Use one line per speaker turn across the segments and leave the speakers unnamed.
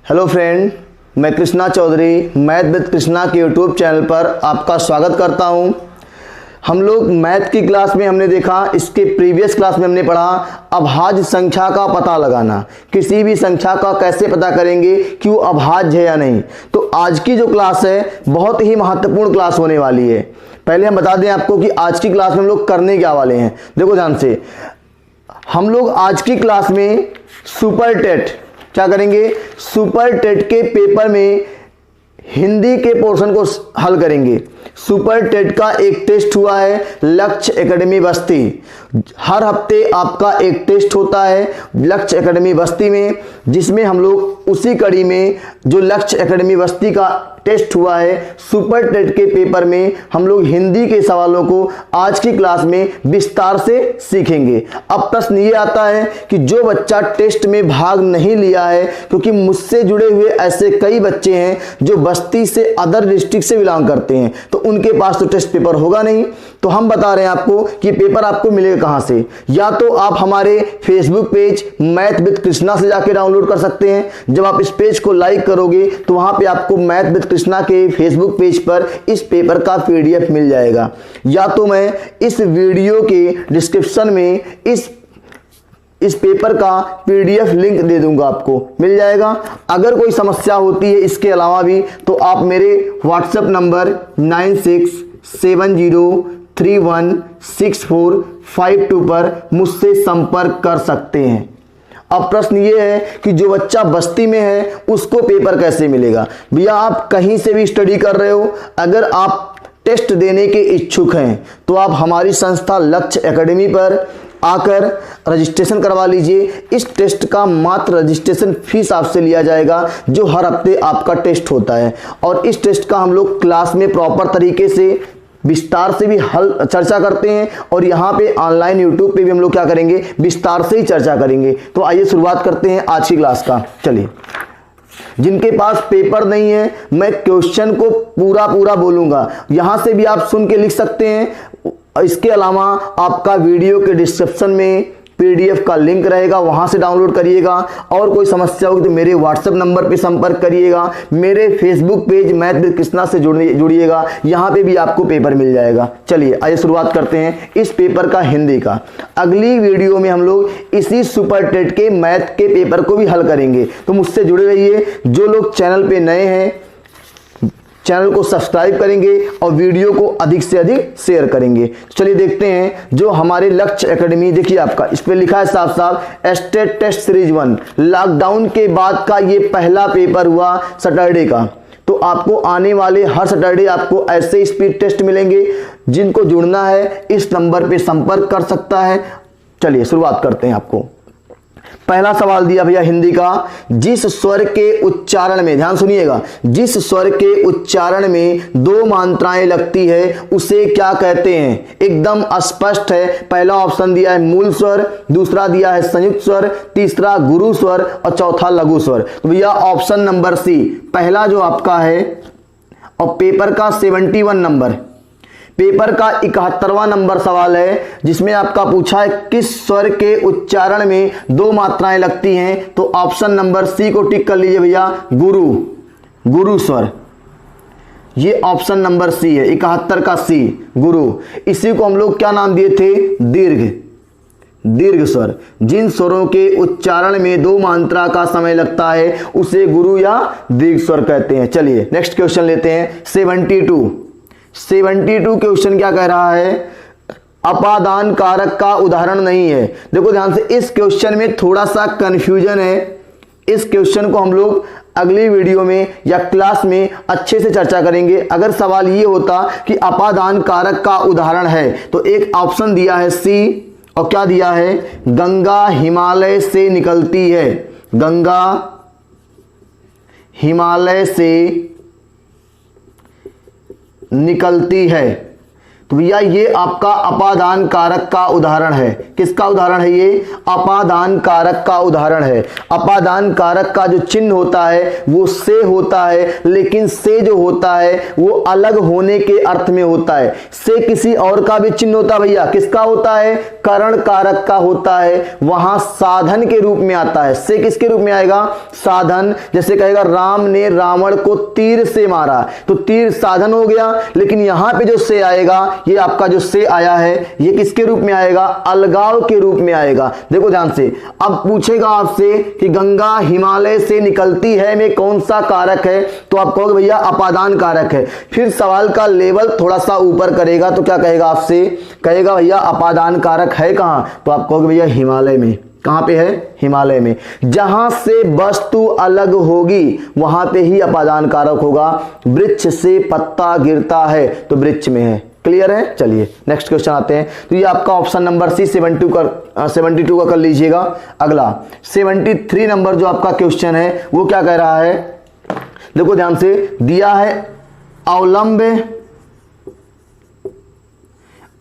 Hello friend, मैं Krishna Chaudhary math with Krishna के YouTube channel पर आपका स्वागत करता हूं। हम लोग मैथ की क्लास में हमने देखा, इसके प्रीवियस क्लास में हमने पढ़ा अभाज्य संख्या का पता लगाना। किसी भी संख्या का कैसे पता करेंगे कि वो अभाज्य है या नहीं। तो आज की जो क्लास है बहुत ही महत्वपूर्ण क्लास होने वाली है। पहले हम बता दें आपको कि आज की क्लास में हम लोग करने क्या वाले हैं। देखो ध्यान से, हम लोग आज की क्लास में सुपर टेट क्या करेंगे, सुपर टेट के पेपर में हिंदी के पोर्शन को हल करेंगे। सुपर टेट का एक टेस्ट हुआ है लक्ष्य एकेडमी बस्ती। हर हफ्ते आपका एक टेस्ट होता है लक्ष्य एकेडमी बस्ती में, जिसमें हम लोग उसी कड़ी में जो लक्ष्य एकेडमी बस्ती का टेस्ट हुआ है सुपर टेट के पेपर में हम लोग हिंदी के सवालों को आज की क्लास में विस्तार से सीखेंगे। अब प्रश्न ये आता है कि जो बच्चा टेस्ट में भाग नहीं लिया है, क्योंकि मुझसे जुड़े हुए ऐसे कई बच्चे हैं जो बस्ती से अदर डिस्ट्रिक्ट से बिलोंग करते हैं, तो उनके पास तो टेस्ट पेपर होगा नहीं। तो हम बता रहे हैं आपको कि पेपर आपको मिलेगा कहां से। या तो आप हमारे Facebook page math with Krishna से जाके डाउनलोड कर सकते हैं। जब आप इस पेज को लाइक करोगे तो वहां पे आपको मैथ विद कृष्णा के फेसबुक पेज पर इस पेपर का पीडीएफ मिल जाएगा। या तो मैं इस वीडियो के डिस्क्रिप्शन में इस पेपर का पीडीएफ लिंक दे दूंगा, आपको मिल जाएगा। अगर कोई समस्या होती है इसके अलावा भी तो आप मेरे व्हाट्सएप नंबर 9670316452 पर मुझसे संपर्क कर सकते हैं। अब प्रश्न ये है कि जो बच्चा बस्ती में है उसको पेपर कैसे मिलेगा। भैया आप कहीं से भी स्टडी कर रहे हो, अगर आप टेस्ट देने के इच्छुक हैं तो आप हमारी संस्था लक्ष्य एकेडमी पर आकर रजिस्ट्रेशन करवा लीजिए। इस टेस्ट का मात्र रजिस्ट्रेशन फीस आपसे लिया जाएगा जो हर हफ्ते आपका टेस्ट होता है, और इस टेस्ट का हम लोग क्लास में प्रॉपर तरीके से विस्तार से भी हल चर्चा करते हैं, और यहाँ पे ऑनलाइन यूट्यूब पे भी हम लोग क्या करेंगे, विस्तार से ही चर्चा करेंगे। तो आइए शुरुआत करते हैं आज की क्लास का। चलिए, जिनके पास पेपर नहीं है मैं क्वेश्चन को पूरा बोलूंगा, यहां से भी आप सुन के लिख सकते हैं। इसके अलावा आपका वीडियो के डिस्क्रिप्शन में पीडीएफ का लिंक रहेगा, वहां से डाउनलोड करिएगा। और कोई समस्या होगी तो मेरे व्हाट्सएप नंबर पे संपर्क करिएगा। मेरे Facebook page math with Krishna से जुड़िएगा, यहां पे भी आपको पेपर मिल जाएगा। चलिए आइए शुरुआत करते हैं इस पेपर का हिंदी का। अगली वीडियो में हम लोग इसी सुपर टेट के मैथ के पेपर को भी हल करेंगे, तो मुझसे जुड़े रहिए। जो लोग चैनल पे नए हैं चैनल को सब्सक्राइब करेंगे और वीडियो को अधिक से अधिक शेयर करेंगे। चलिए देखते हैं जो हमारे लक्ष्य एकेडमी, देखिए आपका इस पे लिखा है साफ साफ स्टेट टेस्ट सीरीज 1। लॉकडाउन के बाद का ये पहला पेपर हुआ सैटरडे का। तो आपको आने वाले हर सैटरडे आपको ऐसे स्पीड टेस्ट मिलेंगे। जिनको जुड़ना है इस नंबर पे संपर्क कर सकता है। चलिए शुरुआत करते हैं। आपको पहला सवाल दिया भैया हिंदी का, जिस स्वर के उच्चारण में, ध्यान सुनिएगा, जिस स्वर के उच्चारण में दो मात्राएं लगती है उसे क्या कहते हैं। एकदम स्पष्ट है। पहला ऑप्शन दिया है मूल स्वर, दूसरा दिया है संयुक्त स्वर, तीसरा गुरु स्वर और चौथा लघु स्वर। तो भैया ऑप्शन नंबर सी पहला जो आपका है, और पेपर का 71 नंबर, पेपर का 71वां नंबर सवाल है, जिसमें आपका पूछा है किस स्वर के उच्चारण में दो मात्राएं लगती हैं। तो ऑप्शन नंबर सी को टिक कर लीजिए भैया, गुरु स्वर। ये ऑप्शन नंबर सी है, 71 का सी, गुरु। इसी को हम लोग क्या नाम दिए थे, दीर्घ स्वर। जिन स्वरों के उच्चारण में दो मात्रा का समय लगता है उसे गुरु या दीर्घ स्वर कहते हैं। चलिए नेक्स्ट क्वेश्चन लेते हैं। 72 क्वेश्चन क्या कह रहा है, अपादान कारक का उदाहरण नहीं है। देखो ध्यान से, इस क्वेश्चन में थोड़ा सा कंफ्यूजन है। इस क्वेश्चन को हम लोग अगली वीडियो में या क्लास में अच्छे से चर्चा करेंगे। अगर सवाल ये होता कि अपादान कारक का उदाहरण है तो एक ऑप्शन दिया है सी, और क्या दिया है, गंगा हिमालय से निकलती है। गंगा हिमालय से निकलती है। तो भैया ये आपका अपादान कारक का उदाहरण है। किसका उदाहरण है ये? अपादान कारक का उदाहरण है। अपादान कारक का जो चिन्ह होता है वो से होता है, लेकिन से जो होता है वो अलग होने के अर्थ में होता है। से किसी और का भी चिन्ह होता है भैया, किसका होता है? करण कारक का होता है, वहां साधन के रूप में आता है। से किसके रूप में आएगा? साधन। जैसे कहेगा राम ने रावण को तीर से मारा, तो तीर साधन हो गया, लेकिन यहां पे जो से आएगा, ये आपका जो से आया है ये किसके रूप में आएगा? अलगाव के रूप में आएगा। देखो ध्यान से, अब पूछेगा आपसे कि गंगा हिमालय से निकलती है में कौन सा कारक है, तो आप कहोगे भैया अपादान कारक है। फिर सवाल का लेवल थोड़ा सा ऊपर करेगा तो क्या कहेगा आपसे? कहेगा भैया अपादान कारक है कहां, तो आप कहोगे भैया हिमालय में। कहां पे है? हिमालय में। जहां से वस्तु अलग होगी वहां पे ही अपादान कारक होगा। वृक्ष से पत्ता गिरता है तो वृक्ष में है। क्लियर है? चलिए नेक्स्ट क्वेश्चन आते हैं। तो ये आपका ऑप्शन नंबर सी 72 का कर लीजिएगा। अगला 73 नंबर जो आपका क्वेश्चन है वो क्या कह रहा है? देखो ध्यान से, दिया है अवलंब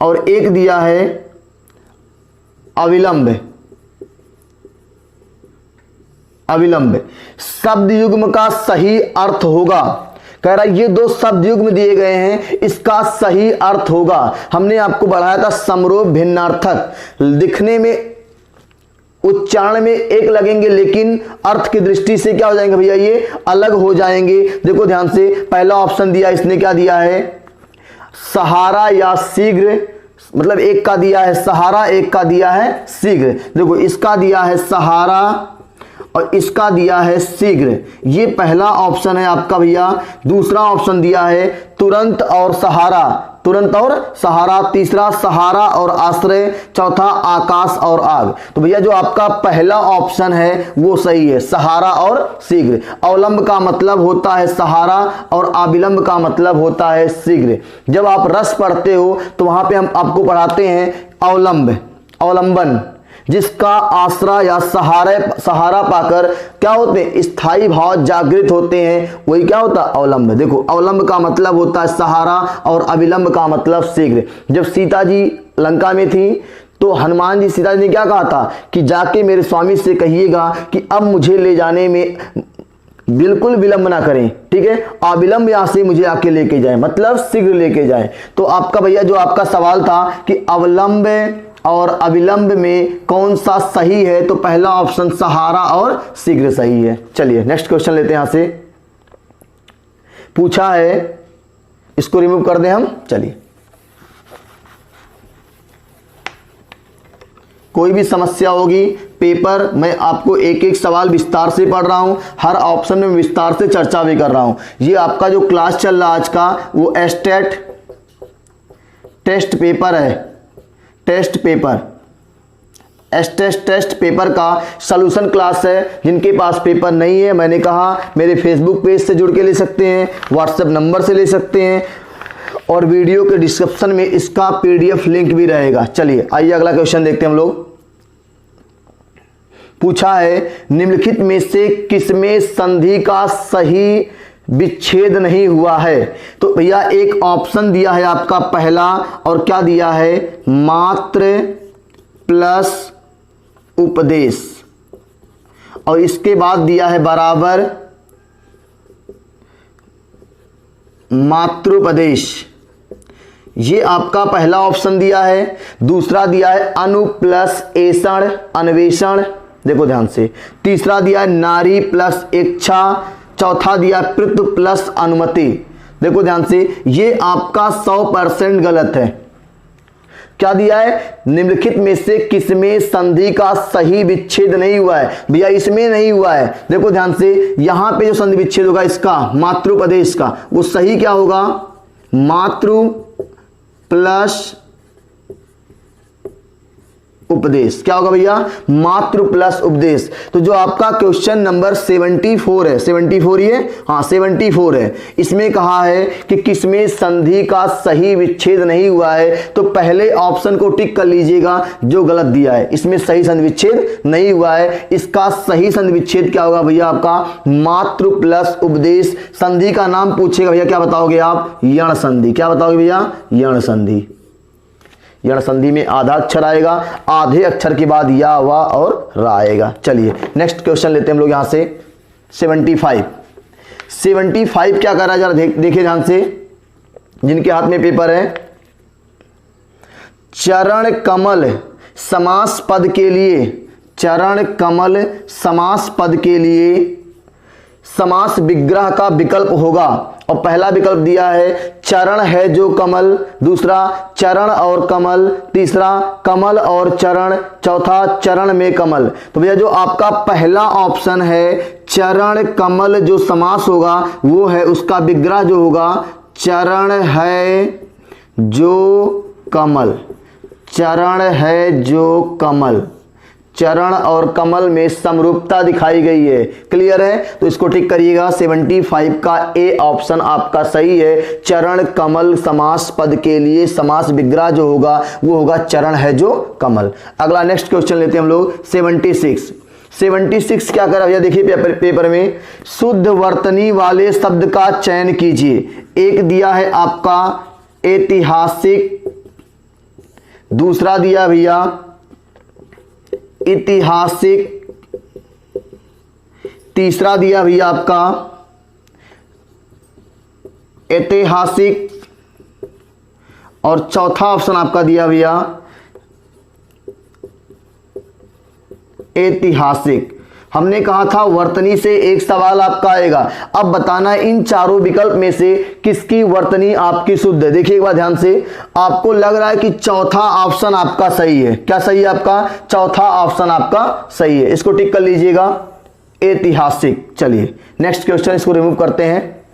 और एक दिया है अविलंब। अविलंब शब्द युग्म का सही अर्थ होगा। कह रहा है ये दो शब्द युग्म दिए गए हैं, इसका सही अर्थ होगा। हमने आपको बढ़ाया था समरोह भिन्नार्थक, दिखने में उच्चारण में एक लगेंगे लेकिन अर्थ की दृष्टि से क्या हो जाएंगे भैया? ये अलग हो जाएंगे। देखो ध्यान से, पहला ऑप्शन दिया, इसने क्या दिया है? सहारा या शीघ्र, मतलब एक का दिया है सहारा, एक का दिया है शीघ्र। देखो इसका दिया है सहारा और इसका दिया है शीघ्र, ये पहला ऑप्शन है आपका भैया। दूसरा ऑप्शन दिया है तुरंत और सहारा, तुरंत और सहारा। तीसरा सहारा और आश्रय। चौथा आकाश और आग। तो भैया जो आपका पहला ऑप्शन है वो सही है, सहारा और शीघ्र। अवलंब का मतलब होता है सहारा और अविलंब का मतलब होता है शीघ्र। जब आप रस पढ़ते हो तो वहां पे हम आपको पढ़ाते हैं अवलंब, अवलंबन, जिसका आश्रय या सहारा पाकर क्या होते हैं? स्थायी भाव जागृत होते हैं, वही क्या होता है? अवलंब। देखो अवलंब का मतलब होता है सहारा और अविलंब का मतलब शीघ्र। जब सीता जी लंका में थी तो हनुमान जी, सीता जी ने क्या कहा था कि जाके मेरे स्वामी से कहिएगा कि अब मुझे ले जाने में बिल्कुल विलंब ना करें, ठीक है? अविलंब यहां से मुझे आके लेके जाए, मतलब शीघ्र लेके जाए। तो आपका भैया जो आपका सवाल था कि अवलंब और अविलंब में कौन सा सही है, तो पहला ऑप्शन सहारा और शीघ्र सही है। चलिए नेक्स्ट क्वेश्चन लेते हैं। यहां से पूछा है, इसको रिमूव कर दें हम। चलिए, कोई भी समस्या होगी पेपर, मैं आपको एक एक सवाल विस्तार से पढ़ रहा हूं, हर ऑप्शन में विस्तार से चर्चा भी कर रहा हूं। ये आपका जो क्लास चल रहा आज का वो एस्टेट टेस्ट पेपर है, टेस्ट पेपर, टेस्ट पेपर का सॉल्यूशन क्लास है। जिनके पास पेपर नहीं है, मैंने कहा मेरे फेसबुक पेज से जुड़ के ले सकते हैं, व्हाट्सएप नंबर से ले सकते हैं, और वीडियो के डिस्क्रिप्शन में इसका पीडीएफ लिंक भी रहेगा। चलिए आइए अगला क्वेश्चन देखते हैं हम लोग। पूछा है निम्नलिखित में से किसमें संधि का सही विच्छेद नहीं हुआ है? तो भैया एक ऑप्शन दिया है आपका पहला, और क्या दिया है? मात्र प्लस उपदेश, और इसके बाद दिया है बराबर मात्रोपदेश। ये आपका पहला ऑप्शन दिया है। दूसरा दिया है अनु प्लस ऐषण, अन्वेषण। देखो ध्यान से। तीसरा दिया है नारी प्लस इच्छा। चौथा दिया पृथु प्लस अनुमति। देखो ध्यान से, ये आपका 100% गलत है। क्या दिया है? निम्नलिखित में से किसमें संधि का सही विच्छेद नहीं हुआ है? भैया इसमें नहीं हुआ है। देखो ध्यान से, यहां पे जो संधि विच्छेद होगा इसका मातृपदेश का, वो सही क्या होगा? मातृ प्लस उपदेश। क्या होगा भैया? मातृ प्लस उपदेश। तो जो आपका क्वेश्चन नंबर 74 है, 74 ये, हाँ 74 है, इसमें कहा है कि किसमें संधि का सही विच्छेद नहीं हुआ है, तो पहले ऑप्शन को टिक कर लीजिएगा जो गलत दिया है। इसमें सही संधि विच्छेद नहीं हुआ है। इसका सही संधि विच्छेद क्या होगा भैया? आपका मातृ प्लस उपदेश। संधि का नाम पूछेगा भैया, क्या बताओगे आप? यण संधि। क्या बताओगे भैया? यण संधि। यण संधि में आधा अक्षर आएगा, आधे अक्षर के बाद या, वा और रा आएगा। चलिए नेक्स्ट क्वेश्चन लेते हैं हम लोग यहां से 75 क्या कर रहा है जरा देखिए ध्यान से, जिनके हाथ में पेपर है। चरण कमल समास पद के लिए, चरण कमल समास पद के लिए समास विग्रह का विकल्प होगा। और पहला विकल्प दिया है चरण है जो कमल, दूसरा चरण और कमल, तीसरा कमल और चरण, चौथा चरण में कमल। तो भैया जो आपका पहला ऑप्शन है चरण कमल जो समास होगा वो है, उसका विग्रह जो होगा चरण है जो कमल, चरण है जो कमल। चरण और कमल में समरूपता दिखाई गई है, क्लियर है, तो इसको ठीक करिएगा। 75 का ए ऑप्शन आपका सही है। चरण कमल समास पद के लिए समास विग्रह जो होगा वो होगा चरण है जो कमल। अगला नेक्स्ट क्वेश्चन लेते हैं हम लोग 76 क्या कर रहा है देखिए पेपर में, शुद्ध वर्तनी वाले शब्द का चयन कीजिए। एक दिया है आपका ऐतिहासिक, दूसरा दिया भैया ऐतिहासिक, तीसरा दिया भैया आपका ऐतिहासिक और चौथा ऑप्शन आपका दिया भैया ऐतिहासिक। हमने कहा था वर्तनी से एक सवाल आपका आएगा, अब बताना है इन चारों विकल्प में से किसकी वर्तनी आपकी शुद्ध है। देखिए एक बार ध्यान से, आपको लग रहा है कि चौथा ऑप्शन आपका सही है। क्या सही है आपका? चौथा ऑप्शन आपका सही है, इसको टिक कर लीजिएगा ऐतिहासिक। चलिए नेक्स्ट क्वेश्चन, इसको रिमूव करते हैं।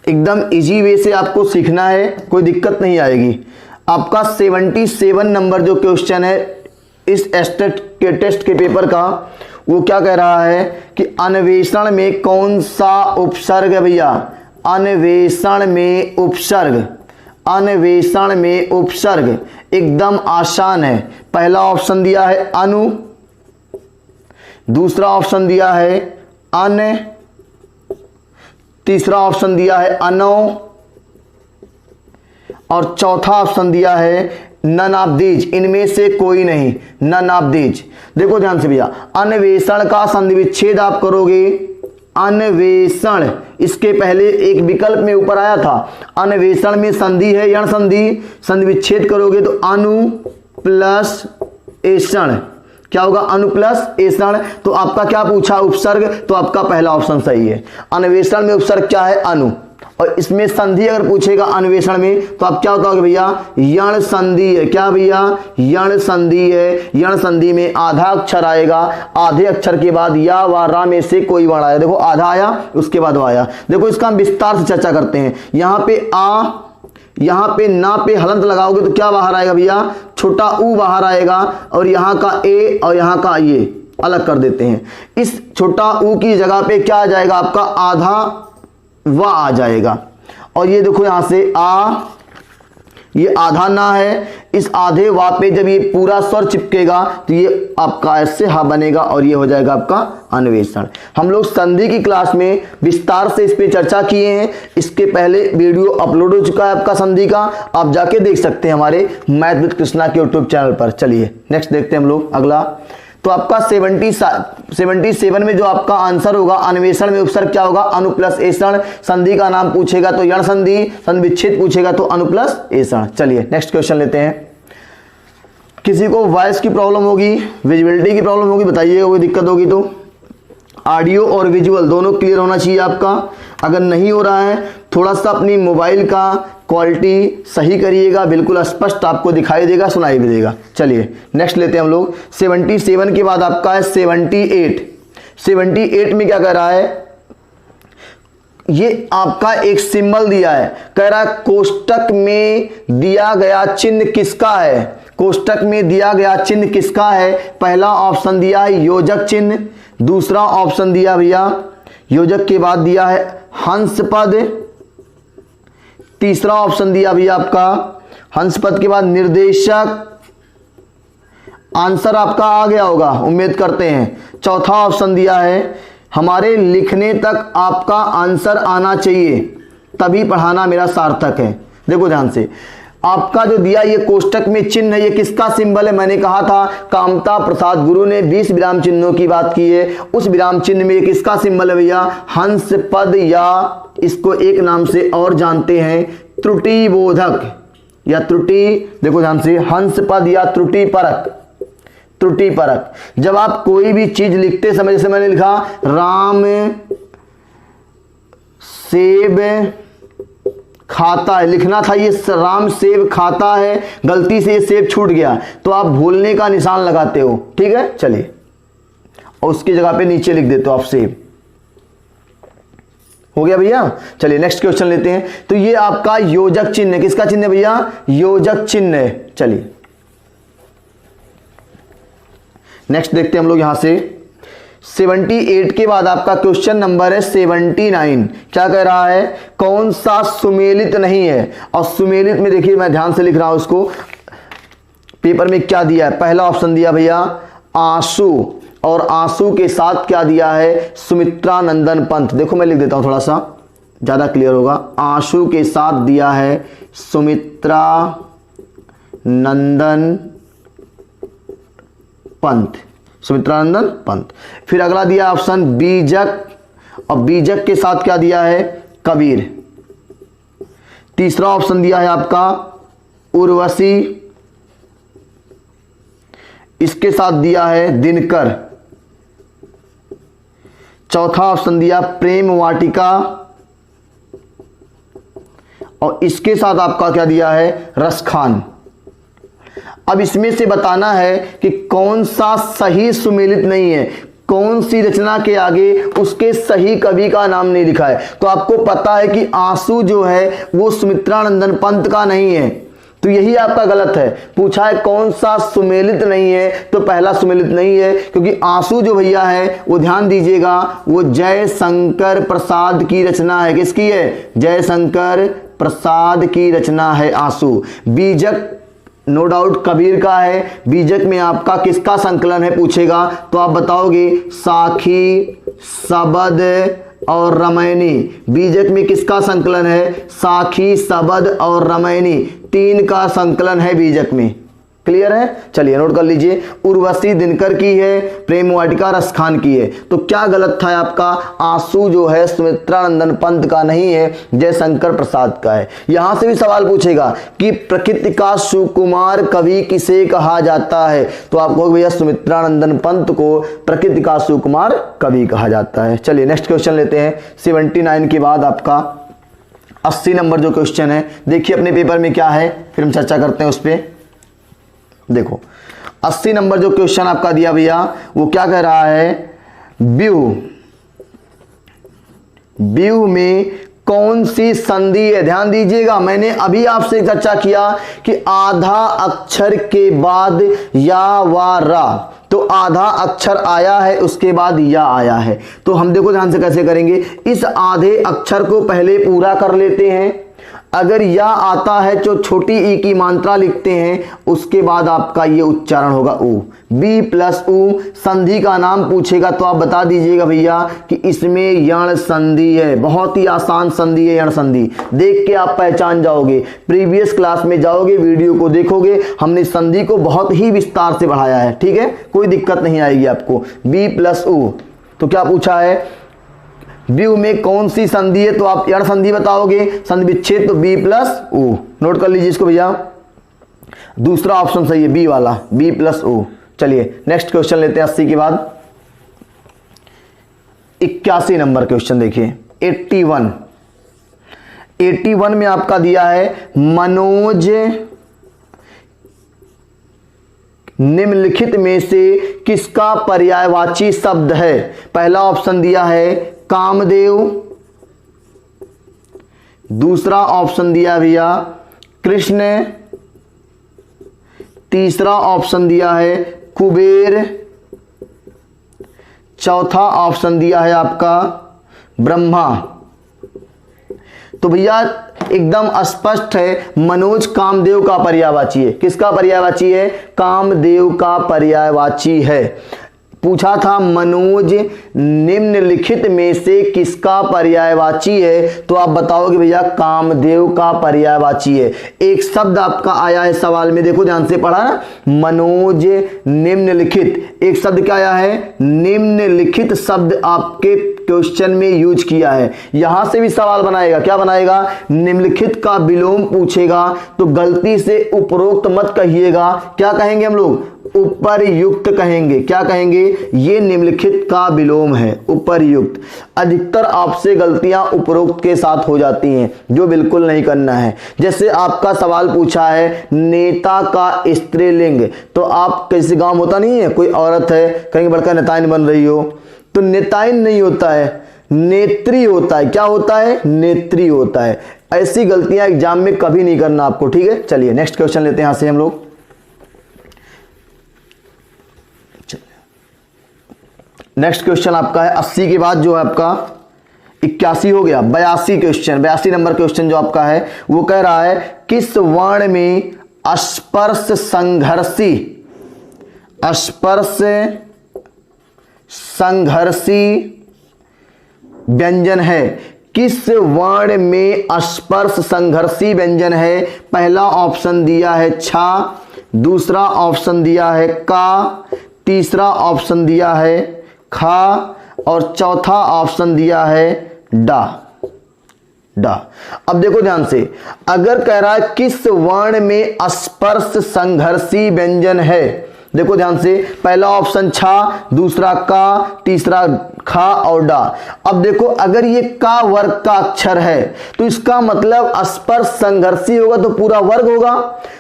एकदम इजी वे से आपको सीखना है, कोई दिक्कत नहीं आएगी। आपका 77 नंबर जो क्वेश्चन है इस टेस्ट के पेपर का, वो क्या कह रहा है कि अन्वेषण में कौन सा उपसर्ग है भैया? अन्वेषण में उपसर्ग, अन्वेषण में उपसर्ग एकदम आसान है। पहला ऑप्शन दिया है अनु, दूसरा ऑप्शन दिया है अन, तीसरा ऑप्शन दिया है अनो और चौथा ऑप्शन दिया है नन ऑफ दीज, इनमें से कोई नहीं, नन ऑफ दीज। देखो ध्यान से भैया, अन्वेषण का संधि विच्छेद आप करोगे, अन्वेषण इसके पहले एक विकल्प में ऊपर आया था, अन्वेषण में संधि है यण संधि, संधि विच्छेद करोगे तो अनु प्लस एषण, क्या होगा? अनु प्लस एषण। तो आपका क्या पूछा? उपसर्ग, तो आपका पहला ऑप्शन सही है। अन्वेषण में उपसर्ग क्या है? अनु, और इसमें संधि अगर पूछेगा अन्वेषण में तो आप क्या बताओगे भैया? यण संधि है। क्या भैया? यण संधि है। यण संधि में आधा अक्षर आएगा, आधे अक्षर के बाद या व रा में से कोई वर्ण आया। देखो आधा आया, उसके बाद वो आया। देखो इसका हम विस्तार से चर्चा करते हैं। यहाँ पे आ, यहाँ पे ना पे हलंत लगाओगे तो क्या बाहर आएगा भैया? छोटा ऊ बाहर आएगा, और यहाँ का ए और यहाँ का ये अलग कर देते हैं। इस छोटा ऊ की जगह पे क्या आ जाएगा? आपका आधा वा आ जाएगा। और ये देखो यहां से आ, ये आधा ना है, इस आधे वा पे जब ये पूरा स्वर चिपकेगा तो ये आपका ऐसे हा बनेगा और ये हो जाएगा आपका अन्वेषण। हम लोग संधि की क्लास में विस्तार से इस पे चर्चा किए हैं, इसके पहले वीडियो अपलोड हो चुका है आपका संधि का, आप जाके देख सकते हैं हमारे मैथ विद कृष्णा के यूट्यूब चैनल पर। चलिए नेक्स्ट देखते हैं हम लोग अगला। तो आपका 77 में जो आपका आंसर होगा, अन्वेषण में उपसर्ग क्या होगा? अनु प्लस एषण। संधि का नाम पूछेगा तो यण संधि, संधि विच्छेद पूछेगा तो अनु प्लस एषण। चलिए नेक्स्ट क्वेश्चन लेते हैं। किसी को वॉइस की प्रॉब्लम होगी, विजुअलिटी की प्रॉब्लम होगी, बताइएगा कोई दिक्कत होगी तो। ऑडियो और विजुअल दोनों क्लियर होना चाहिए आपका। अगर नहीं हो रहा है, थोड़ा सा अपनी मोबाइल का क्वालिटी सही करिएगा, बिल्कुल स्पष्ट आपको दिखाई देगा, सुनाई भी देगा। चलिए नेक्स्ट लेते हैं हम लोग। 77 के बाद आपका है 78। 78 में क्या कह रहा है? ये आपका एक सिंबल दिया है, कह रहा है कोष्टक में दिया गया चिन्ह किसका है? कोष्टक में दिया गया चिन्ह किसका है? पहला ऑप्शन दिया है योजक चिन्ह, दूसरा ऑप्शन दिया भैया योजक के बाद दिया है हंस पद, तीसरा ऑप्शन दिया भैया आपका हंस पद के बाद निर्देशक। आंसर आपका आ गया होगा उम्मीद करते हैं। चौथा ऑप्शन दिया है हमारे लिखने तक आपका आंसर आना चाहिए, तभी पढ़ाना मेरा सार्थक है। देखो ध्यान से, आपका जो दिया ये कोष्टक में चिन्ह है, ये किसका सिंबल है? मैंने कहा था कामता प्रसाद गुरु ने 20 विराम चिन्हों की बात की है। उस विराम चिन्ह में किसका सिंबल है भैया? हंस पद, या इसको एक नाम से और जानते हैं त्रुटि बोधक या त्रुटि, देखो ध्यान से, हंस पद या त्रुटि परक। त्रुटि परक, जब आप कोई भी चीज लिखते समय, जैसे मैंने लिखा राम सेब खाता है, लिखना था ये राम सेब खाता है, गलती से ये सेब छूट गया तो आप भूलने का निशान लगाते हो, ठीक है। चलिए, और उसकी जगह पे नीचे लिख देते हो आप सेब। हो गया भैया। चलिए नेक्स्ट क्वेश्चन लेते हैं। तो ये आपका योजक चिन्ह है, किसका चिन्ह है भैया? योजक चिन्ह है। चलिए नेक्स्ट देखते हैं हम लोग यहां से 78 के बाद आपका क्वेश्चन नंबर है 79। क्या कह रहा है? कौन सा सुमेलित नहीं है? और सुमेलित में देखिए, मैं ध्यान से लिख रहा हूं उसको, पेपर में क्या दिया है? पहला ऑप्शन दिया भैया आंसू, और आंसू के साथ क्या दिया है? सुमित्रा नंदन पंत। देखो मैं लिख देता हूं, थोड़ा सा ज्यादा क्लियर होगा। आंसू के साथ दिया है सुमित्रा नंदन पंत, सुमित्रा नंदन पंत। फिर अगला दिया ऑप्शन बीजक, और बीजक के साथ क्या दिया है? कबीर। तीसरा ऑप्शन दिया है आपका उर्वशी, इसके साथ दिया है दिनकर। चौथा ऑप्शन दिया प्रेम वाटिका, और इसके साथ आपका क्या दिया है? रसखान। अब इसमें से बताना है कि कौन सा सही सुमेलित नहीं है, कौन सी रचना के आगे उसके सही कवि का नाम नहीं लिखा है। तो आपको पता है कि आंसू जो है वो सुमित्रा नंदन पंत का नहीं है, तो यही आपका गलत है। पूछा है कौन सा सुमेलित नहीं है, तो पहला सुमेलित नहीं है, क्योंकि आंसू जो भैया है वो ध्यान दीजिएगा वो जयशंकर प्रसाद की रचना है। किसकी है? जयशंकर प्रसाद की रचना है आंसू। बीजक नो डाउट कबीर का है। बीजक में आपका किसका संकलन है पूछेगा तो आप बताओगे साखी, सबद और रामायणी। बीजक में किसका संकलन है? साखी, सबद और रामायणी, तीन का संकलन है बीजक में। क्लियर है? चलिए नोट कर लीजिए। उर्वशी दिनकर की है, प्रेम वाटिका रसखान की है। तो क्या गलत था आपका? आंसू जो है सुमित्रा नंदन पंत का नहीं है, जयशंकर प्रसाद का है। यहां से भी सवाल पूछेगा कि प्रकृति का सुकुमार कवि किसे कहा जाता है, तो आप कहोगे भैया सुमित्रा नंदन पंत को प्रकृति का सुकुमार कवि कहा जाता है। चलिए नेक्स्ट क्वेश्चन लेते हैं। 79 के बाद आपका 80 नंबर जो क्वेश्चन है, देखिए अपने पेपर में क्या है, फिर हम चर्चा करते हैं उस पर। देखो 80 नंबर जो क्वेश्चन आपका दिया भैया वो क्या कह रहा है? व्यूह, व्यूह में कौन सी संधि है? ध्यान दीजिएगा, मैंने अभी आपसे चर्चा किया कि आधा अक्षर के बाद या वा रा, तो आधा अक्षर आया है उसके बाद या आया है। तो हम देखो ध्यान से कैसे करेंगे। इस आधे अक्षर को पहले पूरा कर लेते हैं, अगर या आता है तो छोटी ई की मात्रा लिखते हैं, उसके बाद आपका ये उच्चारण होगा ऊ। बी प्लस ऊ। संधि का नाम पूछेगा तो आप बता दीजिएगा भैया कि इसमें यण संधि है। बहुत ही आसान संधि है यण संधि, देख के आप पहचान जाओगे। प्रीवियस क्लास में जाओगे, वीडियो को देखोगे, हमने संधि को बहुत ही विस्तार से बढ़ाया है, ठीक है, कोई दिक्कत नहीं आएगी आपको। बी प्लस ऊ, तो क्या पूछा है? व्यूह में कौन सी संधि है, तो आप यण संधि बताओगे। संधि विच्छेद तो बी प्लस ऊ। नोट कर लीजिए इसको भैया, दूसरा ऑप्शन सही है बी वाला, बी प्लस ऊ। चलिए नेक्स्ट क्वेश्चन लेते हैं 80 के बाद 81 नंबर क्वेश्चन देखिए। 81 में आपका दिया है मनोज निम्नलिखित में से किसका पर्यायवाची शब्द है? पहला ऑप्शन दिया है कामदेव, दूसरा ऑप्शन दिया भैया कृष्ण, तीसरा ऑप्शन दिया है कुबेर, चौथा ऑप्शन दिया है आपका ब्रह्मा। तो भैया एकदम स्पष्ट है, मनोज कामदेव का पर्यायवाची है। किसका पर्यायवाची है? कामदेव का पर्यायवाची है। पूछा था मनोज निम्नलिखित में से किसका पर्यायवाची है, तो आप बताओगे भैया कामदेव का पर्यायवाची है। एक शब्द आपका आया है सवाल में, देखो ध्यान से पढ़ा ना, मनोज निम्नलिखित, एक शब्द क्या आया है, निम्नलिखित शब्द आपके क्वेश्चन में यूज किया है। यहां से भी सवाल बनाएगा, क्या बनाएगा, निम्नलिखित का विलोम पूछेगा, तो गलती से उपरोक्त मत कहिएगा, क्या कहेंगे हम लोग, उपरयुक्त कहेंगे। क्या कहेंगे, ये निम्नलिखित का विलोम है, उपरयुक्त। अधिकतर आपसे गलतियां उपरोक्त के साथ हो जाती हैं, जो बिल्कुल नहीं करना है। जैसे आपका सवाल पूछा है नेता का स्त्रीलिंग, तो आप किसी गांव में होता नहीं है, कोई औरत है, कहेंगे बड़का नेताइन बन रही हो, तो नेताइन नहीं होता है, नेत्री होता है। क्या होता है, नेत्री होता है। ऐसी गलतियां एग्जाम में कभी नहीं करना आपको, ठीक है। चलिए नेक्स्ट क्वेश्चन लेते हैं यहां से हम लोग। नेक्स्ट क्वेश्चन आपका है 80 के बाद जो है आपका 81 हो गया, 82 क्वेश्चन, 82 नंबर क्वेश्चन जो आपका है वो कह रहा है किस वर्ण में स्पर्श संघर्षी, स्पर्श संघर्षी व्यंजन है। किस वर्ण में स्पर्श संघर्षी व्यंजन है। पहला ऑप्शन दिया है छा, दूसरा ऑप्शन दिया है का, तीसरा ऑप्शन दिया है खा और चौथा ऑप्शन दिया है डा। डा। अब देखो ध्यान से, अगर कह रहा है किस वर्ण में स्पर्श संघर्षी व्यंजन है, देखो ध्यान से, पहला ऑप्शन छा, दूसरा का, तीसरा खा और डा। अब देखो अगर ये का वर्ग का अक्षर है तो इसका मतलब स्पर्श संघर्षी होगा तो पूरा वर्ग होगा,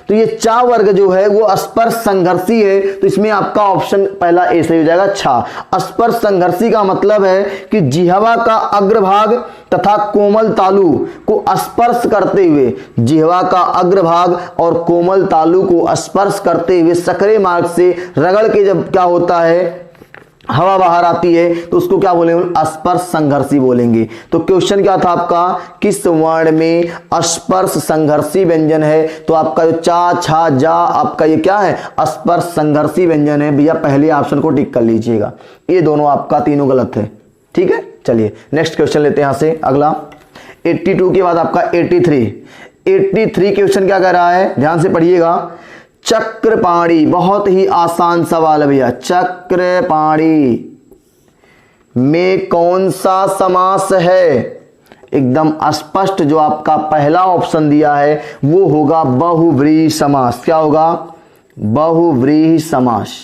तो ये चा वर्ग जो है वो स्पर्श संघर्षी है, तो इसमें आपका ऑप्शन पहला ए सही हो जाएगा, छा। स्पर्श संघर्षी का मतलब है कि जिह्वा का अग्रभाग तथा कोमल तालु को स्पर्श करते हुए, जिह्वा का अग्रभाग और कोमल तालु को स्पर्श करते हुए सकरे मार्ग से रगड़ के जब क्या होता है हवा बाहर आती है तो उसको क्या बोलेंगे, स्पर्श संघर्षी बोलेंगे। तो क्वेश्चन क्या था आपका, किस वर्ण में स्पर्श संघर्षी व्यंजन है, तो आपका जो चा छा जा आपका ये क्या है, स्पर्श संघर्षी व्यंजन है। भैया पहले ऑप्शन को टिक कर लीजिएगा, ये दोनों आपका तीनों गलत है, ठीक है। चलिए नेक्स्ट क्वेश्चन लेते हैं यहां से अगला। 82 के बाद आपका 83 क्वेश्चन क्या कह रहा है, ध्यान से पढ़िएगा। चक्रपाणी, बहुत ही आसान सवाल है भैया। चक्रपाणी में कौन सा समास है, एकदम स्पष्ट जो आपका पहला ऑप्शन दिया है वो होगा बहुव्रीहि समास। क्या होगा, बहुव्रीहि समास,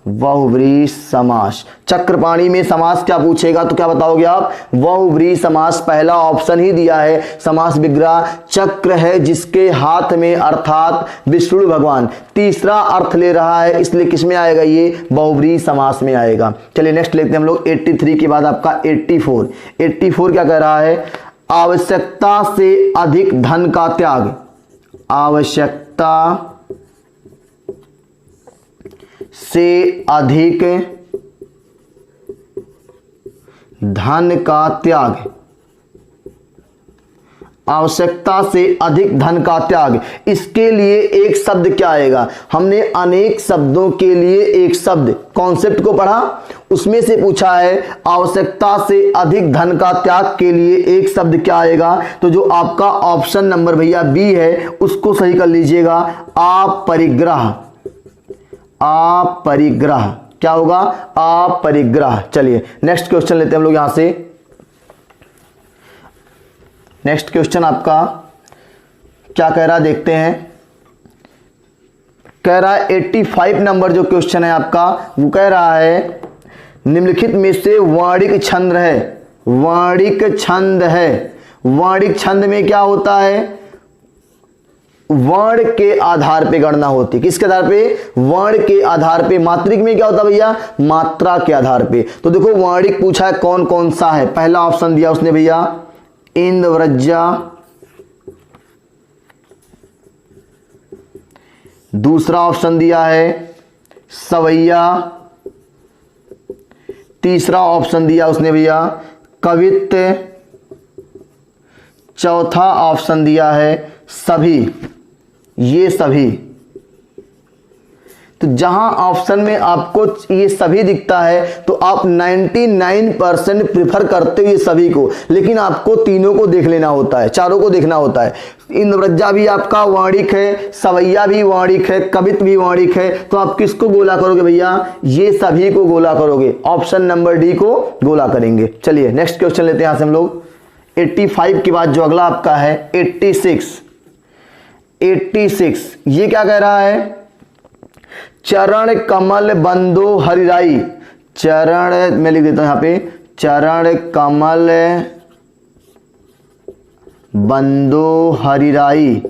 बहुव्रीहि समास। चक्रपाणी में समास क्या पूछेगा तो क्या बताओगे आप, बहुव्रीहि समास। पहला ऑप्शन ही दिया है, समास विग्रह चक्र है जिसके हाथ में अर्थात विष्णु भगवान, तीसरा अर्थ ले रहा है, इसलिए किस में आएगा, ये बहुव्रीहि समास में आएगा। चलिए नेक्स्ट लेते हैं हम लोग 83 के बाद आपका 84 क्या कह रहा है, आवश्यकता से अधिक धन का त्याग, आवश्यकता से अधिक धन का त्याग, आवश्यकता से अधिक धन का त्याग। इसके लिए एक शब्द क्या आएगा, हमने अनेक शब्दों के लिए एक शब्द कॉन्सेप्ट को पढ़ा, उसमें से पूछा है आवश्यकता से अधिक धन का त्याग के लिए एक शब्द क्या आएगा, तो जो आपका ऑप्शन नंबर भैया बी है उसको सही कर लीजिएगा, अपरिग्रह। अपरिग्रह क्या होगा, अपरिग्रह। चलिए नेक्स्ट क्वेश्चन लेते हैं हम लोग यहां से। नेक्स्ट क्वेश्चन आपका क्या कह रहा है देखते हैं, कह रहा है 85 नंबर जो क्वेश्चन है आपका वो कह रहा है निम्नलिखित में से वाणिक छंद है, वाणिक छंद है। वाणिक छंद में क्या होता है, वर्ण के आधार पे गणना होती है। किसके आधार पे, वर्ण के आधार पे। मात्रिक में क्या होता है भैया, मात्रा के आधार पे। तो देखो वाणिक पूछा है कौन कौन सा है, पहला ऑप्शन दिया उसने भैया इंद्रव्रजा, दूसरा ऑप्शन दिया है सवैया, तीसरा ऑप्शन दिया उसने भैया कवित्व, चौथा ऑप्शन दिया है सभी, ये सभी। तो जहां ऑप्शन में आपको ये सभी दिखता है तो आप 99% प्रिफर करते हो ये सभी को, लेकिन आपको तीनों को देख लेना होता है, चारों को देखना होता है। इंद्रव्रजा भी आपका वाणिक है, सवैया भी वाणिक है, कवित्व भी वाणिक है, तो आप किसको गोला करोगे भैया? ये सभी को गोला करोगे, ऑप्शन नंबर डी को गोला करेंगे। चलिए नेक्स्ट क्वेश्चन लेते हैं यहां से हम लोग। 85 के बाद जो अगला आपका है 86 ये क्या कह रहा है? चरण कमल बंदो हरिराई, चरण मैं लिख देता हूं यहां पे, चरण कमल बंदो हरिराई,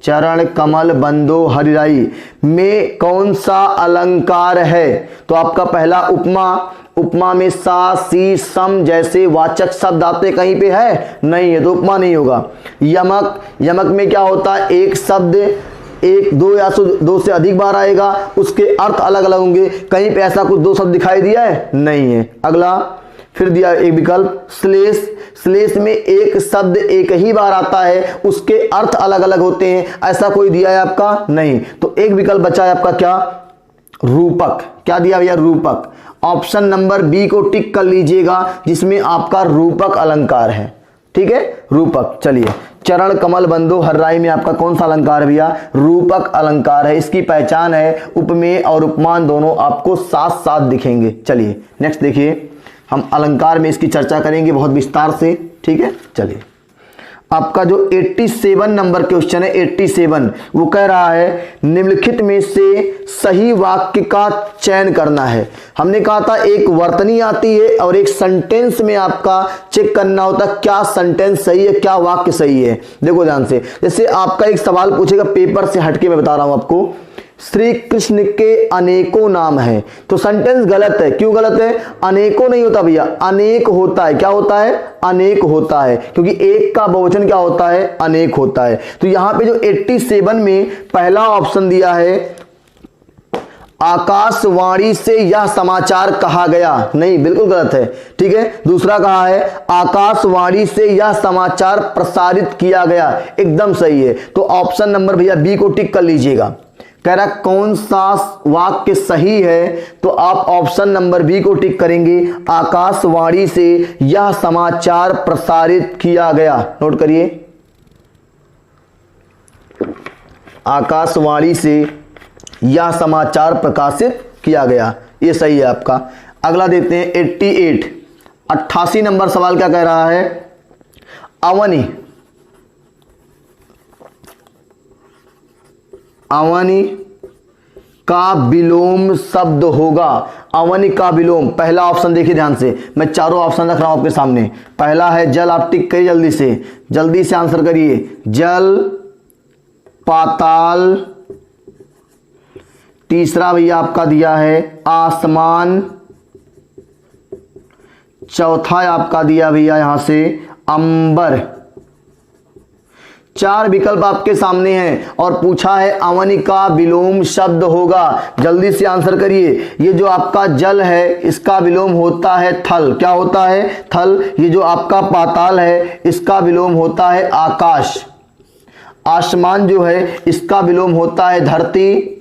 चरण कमल बंदो हरिराई में कौन सा अलंकार है? तो आपका पहला उपमा, उपमा में सा सी सम जैसे वाचक शब्द आते कहीं पे है? नहीं है, तो उपमा नहीं होगा। यमक, यमक में क्या होता है? एक शब्द एक दो या दो से अधिक बार आएगा, उसके अर्थ अलग अलग होंगे, कहीं पे ऐसा कुछ दो शब्द दिखाई दिया है? नहीं है। अगला फिर दिया एक विकल्प श्लेष, श्लेष में एक शब्द एक ही बार आता है, उसके अर्थ अलग अलग होते हैं, ऐसा कोई दिया है आपका? नहीं। तो एक विकल्प बचा है आपका क्या? रूपक। क्या दिया भैया? रूपक। ऑप्शन नंबर बी को टिक कर लीजिएगा जिसमें आपका रूपक अलंकार है, ठीक है, रूपक। चलिए चरण कमल बंदो हरिराई में आपका कौन सा अलंकार है भैया? रूपक अलंकार है। इसकी पहचान है उपमेय और उपमान दोनों आपको साथ साथ दिखेंगे। चलिए नेक्स्ट देखिए, हम अलंकार में इसकी चर्चा करेंगे बहुत विस्तार से, ठीक है। चलिए आपका जो 87 नंबर क्वेश्चन है 87, वो कह रहा है निम्नलिखित में से सही वाक्य का चयन करना है। हमने कहा था एक वर्तनी आती है और एक सेंटेंस में आपका चेक करना होता है क्या सेंटेंस सही है, क्या वाक्य सही है। देखो ध्यान से, जैसे आपका एक सवाल पूछेगा पेपर से हटके, मैं बता रहा हूं आपको, श्री कृष्ण के अनेकों नाम हैं, तो सेंटेंस गलत है। क्यों गलत है? अनेकों नहीं होता भैया, अनेक होता है। क्या होता है? अनेक होता है, क्योंकि एक का बहुवचन क्या होता है? अनेक होता है। तो यहां पे जो 87 में पहला ऑप्शन दिया है आकाशवाणी से यह समाचार कहा गया, नहीं, बिल्कुल गलत है, ठीक है। दूसरा कहा है आकाशवाणी से यह समाचार प्रसारित किया गया, एकदम सही है। तो ऑप्शन नंबर भैया बी को टिक कर लीजिएगा। कह रहा कौन सा वाक्य सही है, तो आप ऑप्शन नंबर बी को टिक करेंगे, आकाशवाणी से यह समाचार प्रसारित किया गया। नोट करिए, आकाशवाणी से यह समाचार प्रकाशित किया गया, ये सही है आपका। अगला देखते हैं 88 नंबर सवाल क्या कह रहा है? अवनी, अवनी का विलोम शब्द होगा। अवनी का विलोम, पहला ऑप्शन देखिए ध्यान से, मैं चारों ऑप्शन रख रहा हूं आपके सामने। पहला है जल, आप टिक करिए जल्दी से आंसर करिए। जल, पाताल, तीसरा भैया आपका दिया है आसमान, चौथा आपका दिया भैया यहां से अंबर। चार विकल्प आपके सामने हैं और पूछा है अवनी का विलोम शब्द होगा। जल्दी से आंसर करिए। ये जो आपका जल है इसका विलोम होता है थल। क्या होता है? थल। ये जो आपका पाताल है इसका विलोम होता है आकाश। आसमान जो है इसका विलोम होता है धरती।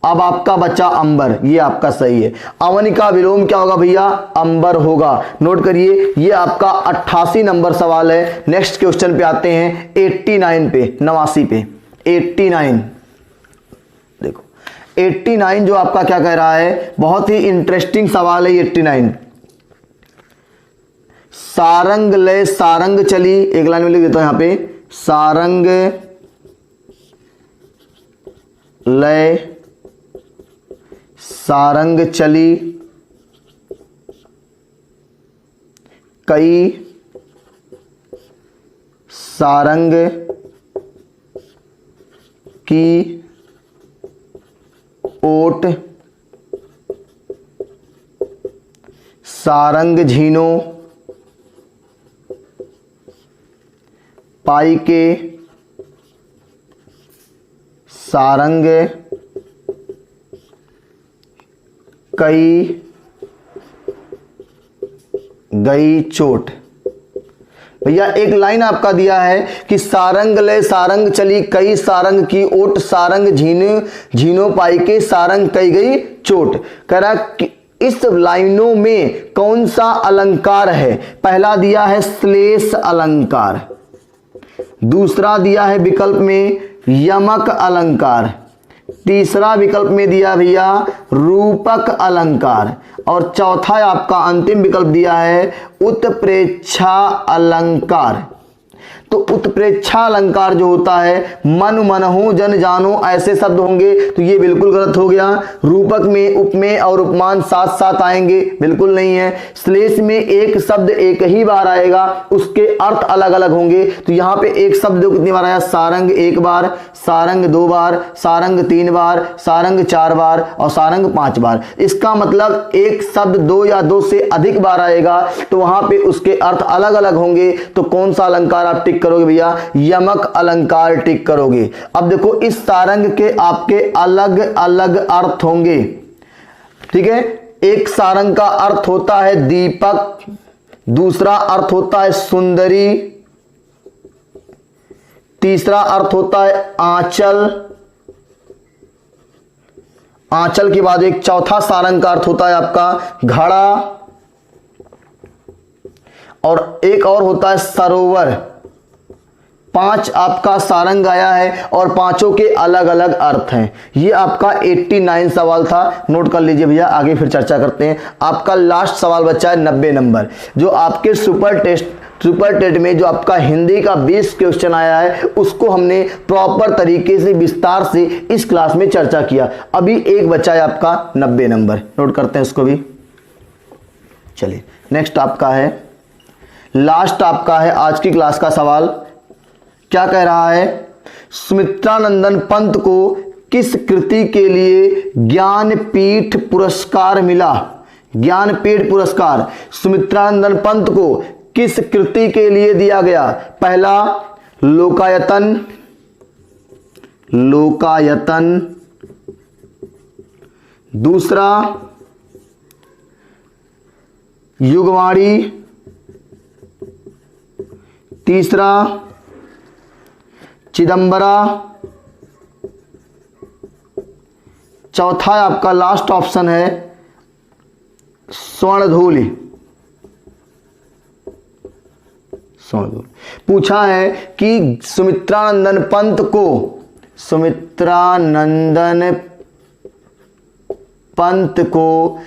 अब आपका बचा अंबर, ये आपका सही है। अवनी का विलोम क्या होगा भैया? अंबर होगा। नोट करिए, ये आपका 88 नंबर सवाल है। नेक्स्ट क्वेश्चन पे आते हैं 89 पे, 89 पे। 89 देखो, 89 जो आपका क्या कह रहा है, बहुत ही इंटरेस्टिंग सवाल है 89। सारंग लय सारंग चली, एक लाइन में लिख देता हूं यहां पे, सारंग लय सारंग चली कई सारंग की ओट सारंग झीनो पाई के सारंग कई गई चोट। भैया एक लाइन आपका दिया है कि सारंग ले सारंग चली कई सारंग की ओट, सारंग झीनो पाई के सारंग कई गई चोट। कह रहा कि इस लाइनों में कौन सा अलंकार है? पहला दिया है श्लेष अलंकार, दूसरा दिया है विकल्प में यमक अलंकार, तीसरा विकल्प में दिया भैया रूपक अलंकार, और चौथा आपका अंतिम विकल्प दिया है उत्प्रेक्षा अलंकार। तो उत्प्रेक्षा अलंकार जो होता है मन मनहु जन जानो ऐसे शब्द होंगे, तो ये बिल्कुल गलत हो गया। रूपक में उपमेय और उपमान साथ साथ आएंगे, बिल्कुल नहीं है। श्लेष में एक शब्द एक ही बार आएगा, उसके अर्थ अलग अलग होंगे। तो यहाँ पे एक शब्द कितनी बार आया? सारंग एक बार, सारंग दो बार, सारंग तीन बार, सारंग चार बार और सारंग पांच बार। इसका मतलब एक शब्द दो या दो से अधिक बार आएगा तो वहां पे उसके अर्थ अलग अलग होंगे। तो कौन सा अलंकार आप टिक करोगे भैया? यमक अलंकार टिक करोगे। अब देखो इस सारंग के आपके अलग अलग अर्थ होंगे, ठीक है। एक सारंग का अर्थ होता है दीपक, दूसरा अर्थ होता है सुंदरी, तीसरा अर्थ होता है आंचल, आंचल के बाद एक चौथा सारंग का अर्थ होता है आपका घड़ा, और एक और होता है सरोवर। पांच आपका सारंग आया है और पांचों के अलग अलग अर्थ हैं। ये आपका 89 सवाल था, नोट कर लीजिए भैया, आगे फिर चर्चा करते हैं। आपका लास्ट सवाल बचा है 90 नंबर, जो आपके सुपर टेट में जो आपका हिंदी का 20 क्वेश्चन आया है उसको हमने प्रॉपर तरीके से विस्तार से इस क्लास में चर्चा किया। अभी एक बचा है आपका 90 नंबर, नोट करते हैं इसको भी। चलिए नेक्स्ट आपका है, लास्ट आपका है आज की क्लास का सवाल। क्या कह रहा है? सुमित्रानंदन पंत को किस कृति के लिए ज्ञानपीठ पुरस्कार मिला? ज्ञानपीठ पुरस्कार सुमित्रानंदन पंत को किस कृति के लिए दिया गया? पहला लोकायतन, दूसरा युगवाणी, तीसरा चिदंबरा, चौथा आपका लास्ट ऑप्शन है स्वर्णधूलि। पूछा है कि सुमित्रानंदन पंत को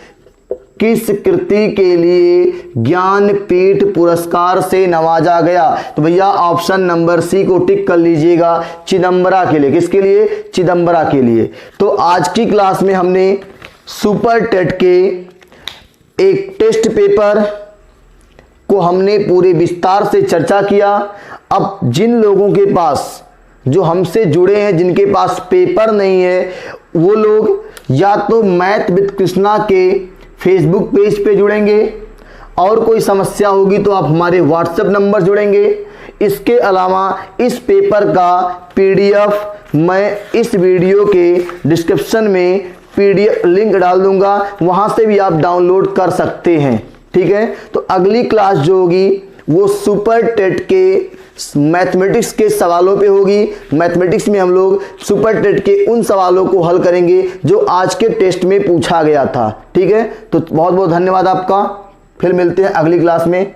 किस कृति के लिए ज्ञानपीठ पुरस्कार से नवाजा गया? तो भैया ऑप्शन नंबर सी को टिक कर लीजिएगा, चिदंबरा के लिए। किसके लिए? चिदंबरा के लिए। तो आज की क्लास में हमने सुपर टेट के एक टेस्ट पेपर को हमने पूरे विस्तार से चर्चा किया। अब जिन लोगों के पास, जो हमसे जुड़े हैं, जिनके पास पेपर नहीं है, वो लोग या तो मैथ विद कृष्णा के फेसबुक पेज पे जुड़ेंगे, और कोई समस्या होगी तो आप हमारे व्हाट्सएप नंबर जुड़ेंगे। इसके अलावा इस पेपर का पीडीएफ मैं इस वीडियो के डिस्क्रिप्शन में पीडीएफ लिंक डाल दूंगा, वहां से भी आप डाउनलोड कर सकते हैं, ठीक है। तो अगली क्लास जो होगी वो सुपर टेट के मैथमेटिक्स के सवालों पे होगी। मैथमेटिक्स में हम लोग सुपर टेट के उन सवालों को हल करेंगे जो आज के टेस्ट में पूछा गया था, ठीक है। तो बहुत बहुत धन्यवाद आपका, फिर मिलते हैं अगली क्लास में।